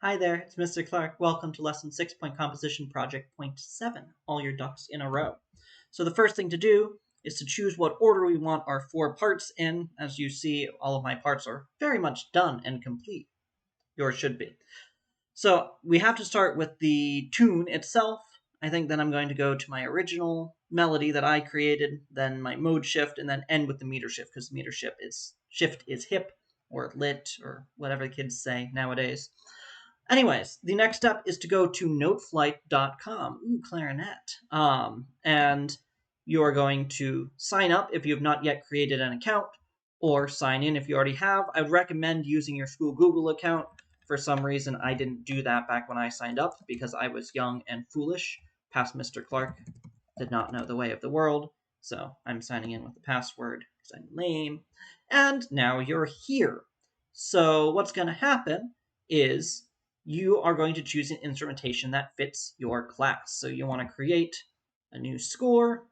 Hi there, it's Mr. Clark. Welcome to Lesson 6 Point Composition Project Point 7, all your ducks in a row. So the first thing to do is to choose what order we want our 4 parts in. As you see, all of my parts are very much done and complete. Yours should be. So we have to start with the tune itself. I think then I'm going to go to my original melody that I created, then my mode shift, and then end with the meter shift, because meter shift is hip, or lit, or whatever the kids say nowadays. Anyways, the next step is to go to noteflight.com. Ooh, clarinet. And you're going to sign up if you have not yet created an account, or sign in if you already have. I would recommend using your school Google account. For some reason, I didn't do that back when I signed up because I was young and foolish. Past Mr. Clark did not know the way of the world, so I'm signing in with the password because I'm lame. And now you're here. So what's going to happen is you are going to choose an instrumentation that fits your class. So you want to create a new score,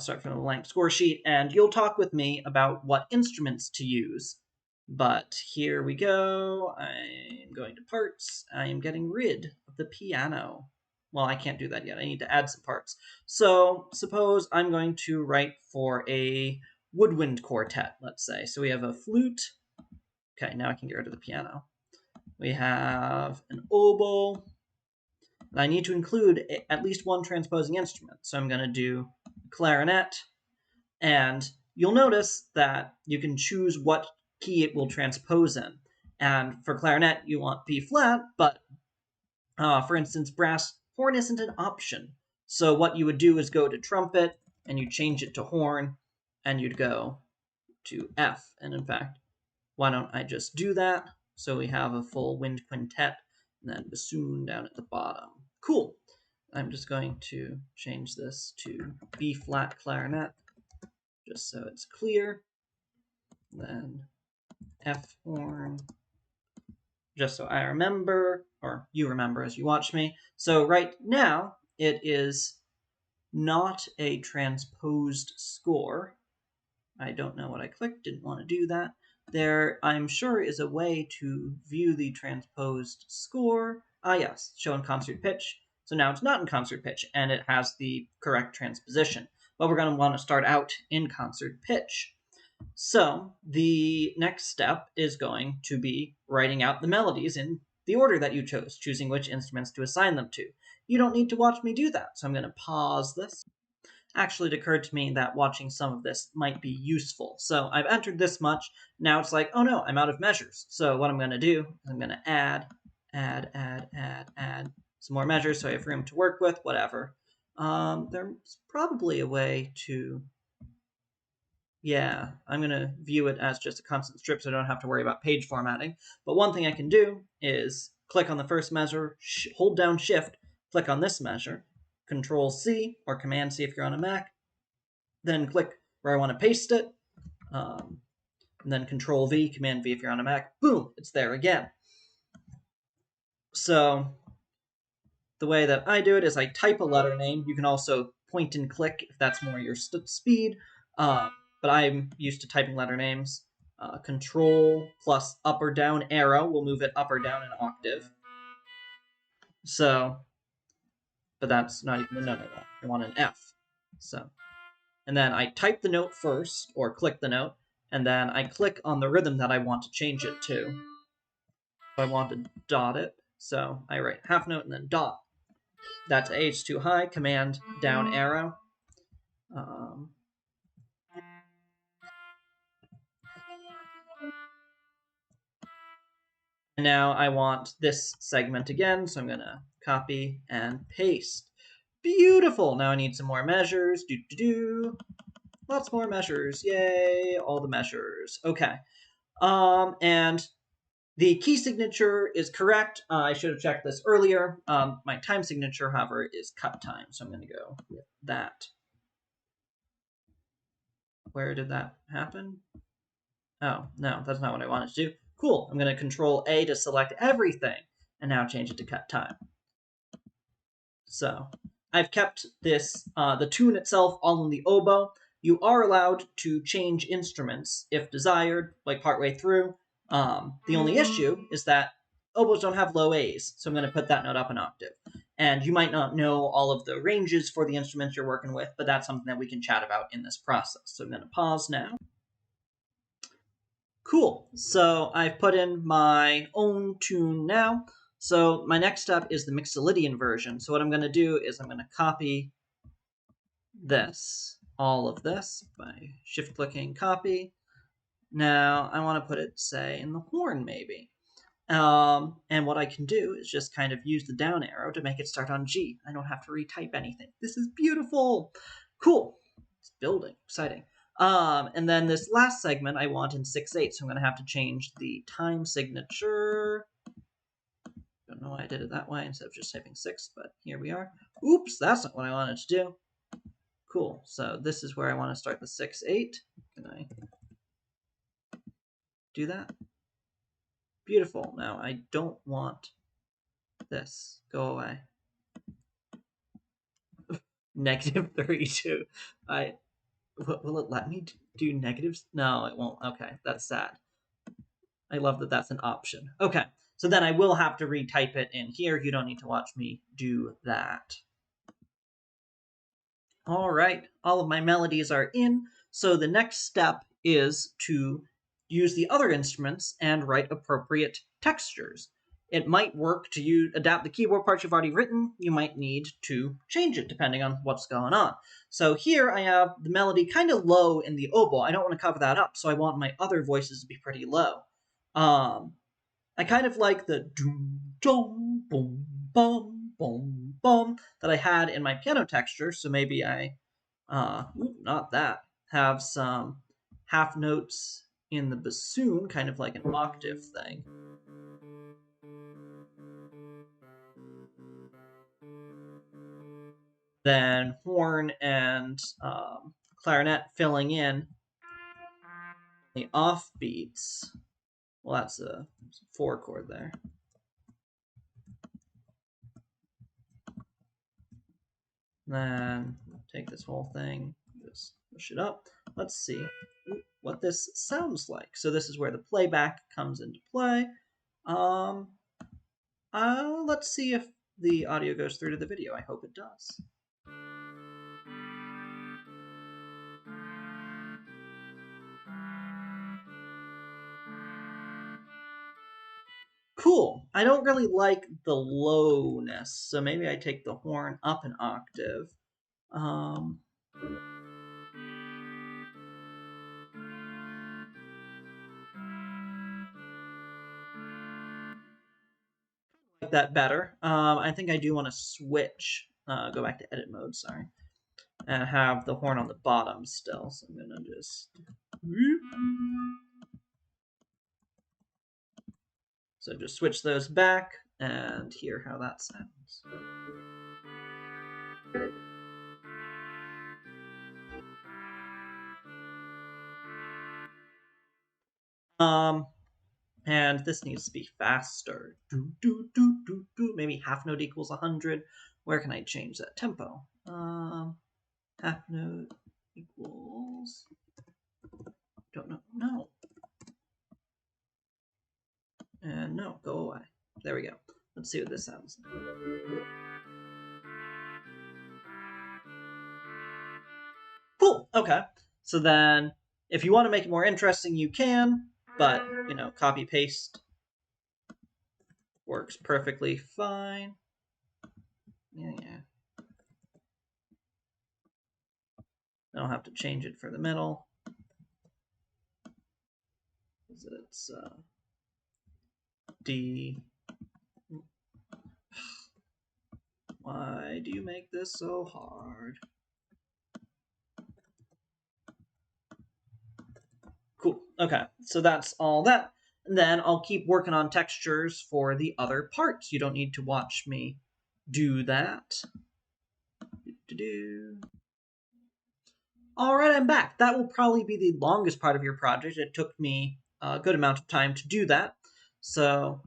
start from a blank score sheet, and you'll talk with me about what instruments to use. But here we go. I'm going to parts. I am getting rid of the piano. Well, I can't do that yet. I need to add some parts. So suppose I'm going to write for a woodwind quartet, let's say. So we have a flute. Okay, now I can get rid of the piano. We have an oboe. And I need to include at least one transposing instrument. So I'm going to do clarinet. And you'll notice that you can choose what key it will transpose in. And for clarinet, you want B flat, but for instance, brass horn isn't an option. So what you would do is go to trumpet, and you change it to horn, and you'd go to F. And in fact, why don't I just do that? So we have a full wind quintet, and then bassoon down at the bottom. Cool. I'm just going to change this to B flat clarinet, just so it's clear. Then F horn, just so I remember, or you remember as you watch me. So right now, it is not a transposed score. I don't know what I clicked, didn't want to do that. There, I'm sure, is a way to view the transposed score. Ah, yes, show in concert pitch. So now it's not in concert pitch, and it has the correct transposition. But we're going to want to start out in concert pitch. So the next step is going to be writing out the melodies in the order that you chose, choosing which instruments to assign them to. You don't need to watch me do that, so I'm going to pause this. Actually, it occurred to me that watching some of this might be useful. So I've entered this much. Now it's like, oh no, I'm out of measures. So what I'm going to do is I'm going to add some more measures so I have room to work with, whatever. There's probably a way to... Yeah, I'm going to view it as just a constant strip so I don't have to worry about page formatting. But one thing I can do is click on the first measure, hold down Shift, click on this measure, Control-C or Command-C if you're on a Mac, then click where I want to paste it, and then Control-V, Command-V if you're on a Mac. Boom, it's there again. So the way that I do it is I type a letter name. You can also point and click if that's more your speed. But I'm used to typing letter names. Control plus up or down arrow will move it up or down an octave. So, but that's not even a note I want. I want an F. So, and then I type the note first, or click the note, and then I click on the rhythm that I want to change it to. If I want to dot it, so I write half note and then dot. That's A, it's too high, Command down arrow. And now I want this segment again, so I'm going to copy and paste. Beautiful! Now I need some more measures. Lots more measures. Yay! All the measures. Okay. And the key signature is correct. I should have checked this earlier. My time signature, however, is cut time, so I'm going to go with that. Where did that happen? Oh, no, that's not what I wanted to do. Cool, I'm going to Control A to select everything, and now change it to cut time. So, I've kept this, the tune itself, all in the oboe. You are allowed to change instruments if desired, like partway through. The only issue is that oboes don't have low A's, so I'm going to put that note up an octave. And you might not know all of the ranges for the instruments you're working with, but that's something that we can chat about in this process. So I'm going to pause now. Cool. So I've put in my own tune now. So my next step is the Mixolydian version. So what I'm going to do is I'm going to copy this, all of this, by shift-clicking copy. Now I want to put it, say, in the horn maybe. And what I can do is just kind of use the down arrow to make it start on G. I don't have to retype anything. This is beautiful. Cool. It's building. Exciting. And then this last segment I want in 6/8, so I'm going to have to change the time signature. Don't know why I did it that way instead of just typing 6, but here we are. Oops, that's not what I wanted to do. Cool. So this is where I want to start the 6/8. Can I do that? Beautiful. Now I don't want this. Go away. -32. Will it let me do negatives? No, it won't. Okay, that's sad. I love that that's an option. Okay, so then I will have to retype it in here. You don't need to watch me do that. All right, all of my melodies are in. So the next step is to use the other instruments and write appropriate textures. It might work to adapt the keyboard parts you've already written. You might need to change it depending on what's going on. So here I have the melody kind of low in the oboe. I don't want to cover that up, so I want my other voices to be pretty low. I kind of like the doom, dum, boom, bum, boom, bum that I had in my piano texture, so maybe I, not that, have some half notes in the bassoon, kind of like an octave thing. Then horn and clarinet filling in the offbeats. Well, that's a 4 chord there. Then take this whole thing, just push it up. Let's see what this sounds like. So this is where the playback comes into play. Let's see if the audio goes through to the video. I hope it does. Cool. I don't really like the lowness, so maybe I take the horn up an octave. Like that better. I think I do want to switch, go back to edit mode, sorry, and have the horn on the bottom still. So I'm gonna just... So just switch those back and hear how that sounds. And this needs to be faster. Do, do, do, do, do. Maybe half note equals 100. Where can I change that tempo? Half note equals... Don't know. No. And no, go away. There we go. Let's see what this sounds like. Cool. Okay. So then, if you want to make it more interesting, you can, but, copy paste works perfectly fine. Yeah. I don't have to change it for the middle. It's D. Why do you make this so hard? Cool. Okay, so that's all that. And then I'll keep working on textures for the other parts. You don't need to watch me do that. All right, I'm back. That will probably be the longest part of your project. It took me a good amount of time to do that. So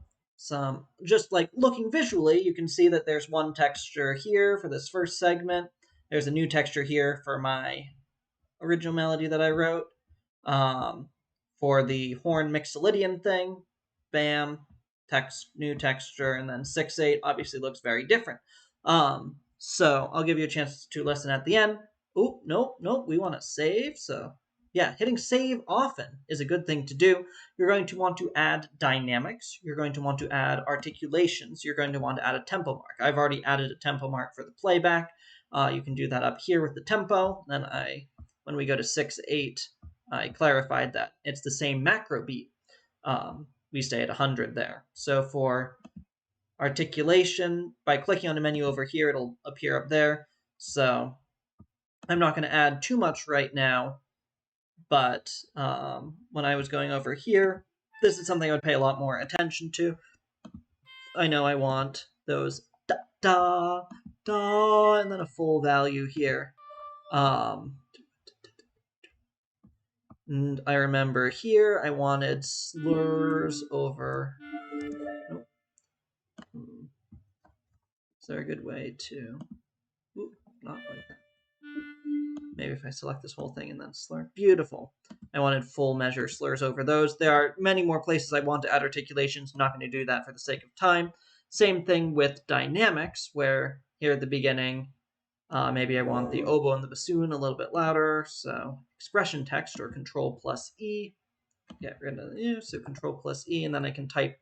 just like looking visually, you can see that there's one texture here for this first segment. There's a new texture here for my original melody that I wrote. For the horn Mixolydian thing, bam. new texture, and then 6.8 obviously looks very different. So I'll give you a chance to listen at the end. Oh, nope, we want to save. So yeah, hitting save often is a good thing to do. You're going to want to add dynamics. You're going to want to add articulations. You're going to want to add a tempo mark. I've already added a tempo mark for the playback. You can do that up here with the tempo. Then when we go to 6.8, I clarified that it's the same macro beat. We stay at 100 there. So for articulation, by clicking on the menu over here, it'll appear up there. So I'm not going to add too much right now, but when I was going over here, this is something I would pay a lot more attention to. I know I want those da, da, da, and then a full value here. And I remember here I wanted slurs over. Nope. Is there a good way to? Ooh, not like that. Maybe if I select this whole thing and then slur. Beautiful. I wanted full measure slurs over those. There are many more places I want to add articulations. I'm not going to do that for the sake of time. Same thing with dynamics, where here at the beginning, maybe I want the oboe and the bassoon a little bit louder. So expression text or Control+E. Get rid of the U, so Control+E, and then I can type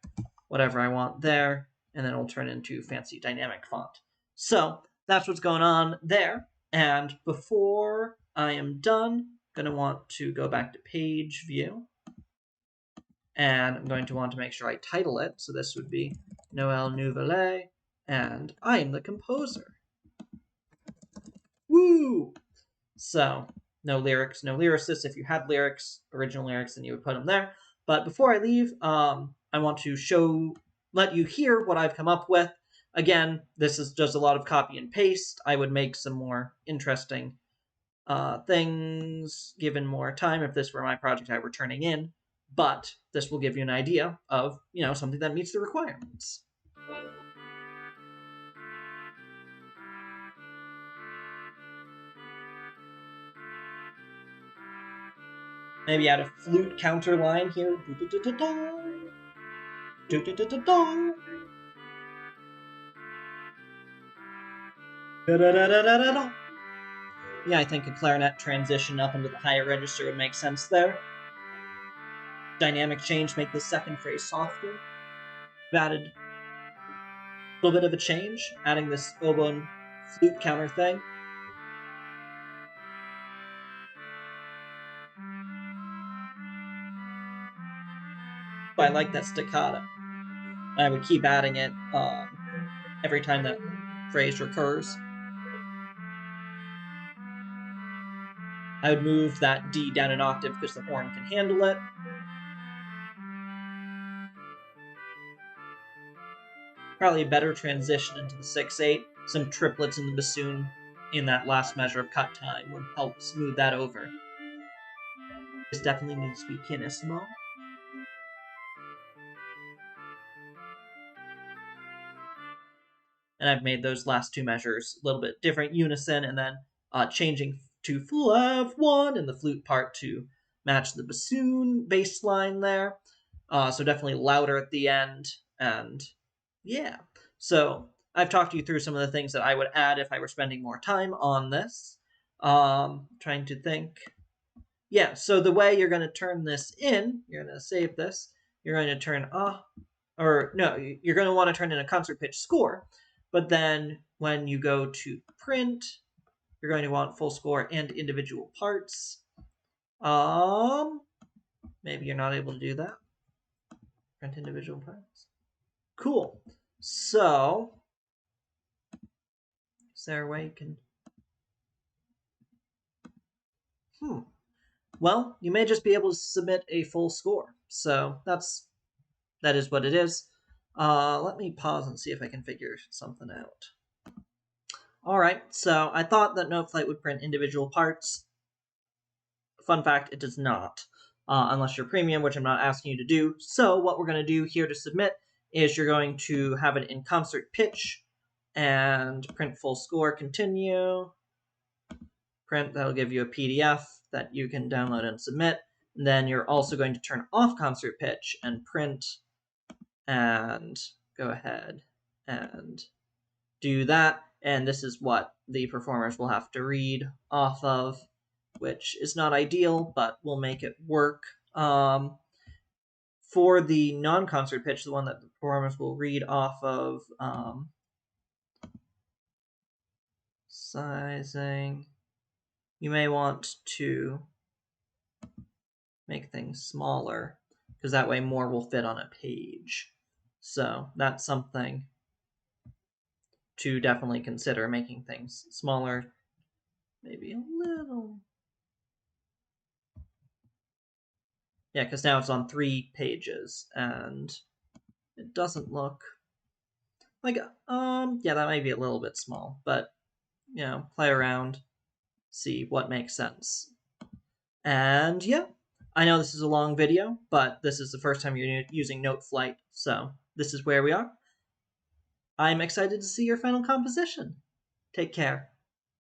whatever I want there, and then it'll turn into fancy dynamic font. So that's what's going on there. And before I am done, I'm going to want to go back to page view. And I'm going to want to make sure I title it. So this would be Noël Nouvelet, and I am the composer. Woo! So no lyrics, no lyricists. If you had lyrics, original lyrics, then you would put them there. But before I leave, I want to let you hear what I've come up with. Again, this is just a lot of copy and paste. I would make some more interesting things given more time if this were my project I were turning in. But this will give you an idea of, something that meets the requirements. Maybe add a flute counter line here. Yeah, I think a clarinet transition up into the higher register would make sense there. Dynamic change, make the second phrase softer. I've added a little bit of a change, adding this oboe and flute counter thing. But I like that staccato. I would keep adding it every time that phrase recurs. I would move that D down an octave because the horn can handle it. Probably a better transition into the 6/8. Some triplets in the bassoon in that last measure of cut time would help smooth that over. This definitely needs to be pianissimo. And I've made those last two measures a little bit different, unison, and then changing to flav 1 in the flute part to match the bassoon bass line there. So definitely louder at the end, and yeah. So I've talked you through some of the things that I would add if I were spending more time on this. Trying to think. Yeah, so the way you're going to turn this in, you're going to save this, you're going to turn you're going to want to turn in a concert pitch score. But then when you go to print, you're going to want full score and individual parts. Maybe you're not able to do that. Print individual parts. Cool. So, is there a way you can... Well, you may just be able to submit a full score. So that is what it is. Let me pause and see if I can figure something out. All right, so I thought that Noteflight would print individual parts. Fun fact, it does not, unless you're premium, which I'm not asking you to do. So what we're going to do here to submit is you're going to have it in concert pitch and print full score, continue. Print, that'll give you a PDF that you can download and submit. And then you're also going to turn off concert pitch and print and go ahead and do that. And this is what the performers will have to read off of, which is not ideal, but we'll make it work. For the non-concert pitch, the one that the performers will read off of, sizing, you may want to make things smaller, because that way more will fit on a page. So that's something to definitely consider, making things smaller, maybe a little. Yeah, because now it's on 3 pages, and it doesn't look like, yeah, that might be a little bit small, but, you know, play around, see what makes sense. And yeah, I know this is a long video, but this is the first time you're using Noteflight, so this is where we are. I'm excited to see your final composition. Take care.